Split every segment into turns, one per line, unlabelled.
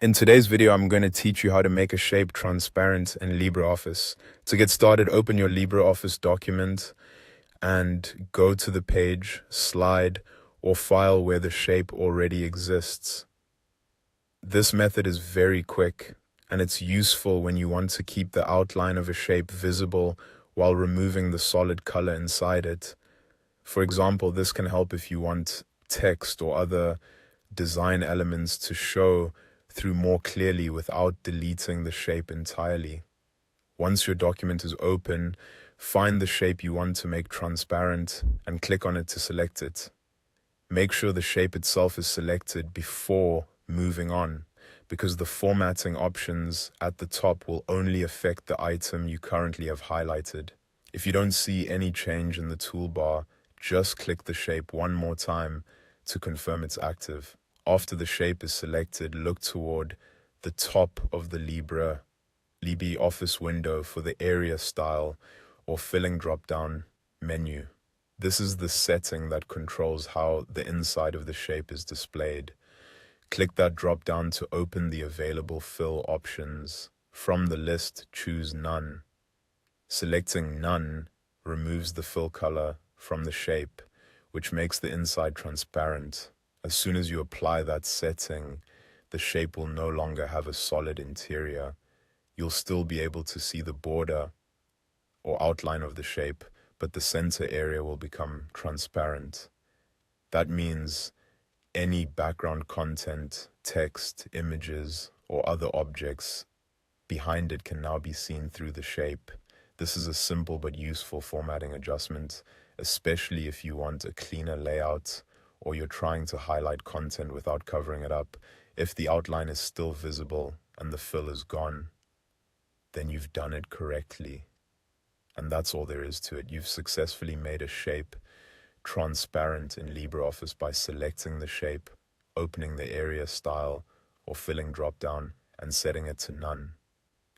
In today's video, I'm going to teach you how to make a shape transparent in LibreOffice. To get started, open your LibreOffice document and go to the page, slide, or file where the shape already exists. This method is very quick, and it's useful when you want to keep the outline of a shape visible while removing the solid color inside it. For example, this can help if you want text or other design elements to show through more clearly without deleting the shape entirely. Once your document is open, find the shape you want to make transparent and click on it to select it. Make sure the shape itself is selected before moving on, because the formatting options at the top will only affect the item you currently have highlighted. If you don't see any change in the toolbar, just click the shape one more time to confirm it's active. After the shape is selected, look toward the top of the LibreOffice window for the area style or filling drop-down menu. This is the setting that controls how the inside of the shape is displayed. Click that drop-down to open the available fill options. From the list, choose None. Selecting None removes the fill color from the shape, which makes the inside transparent. As soon as you apply that setting, the shape will no longer have a solid interior. You'll still be able to see the border or outline of the shape, but the center area will become transparent. That means any background content, text, images, or other objects behind it can now be seen through the shape. This is a simple but useful formatting adjustment, especially if you want a cleaner layout or you're trying to highlight content without covering it up. If the outline is still visible and the fill is gone, then you've done it correctly. And that's all there is to it. You've successfully made a shape transparent in LibreOffice by selecting the shape, opening the area style or filling dropdown, and setting it to None.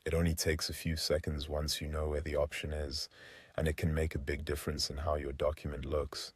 It only takes a few seconds once you know where the option is, and it can make a big difference in how your document looks.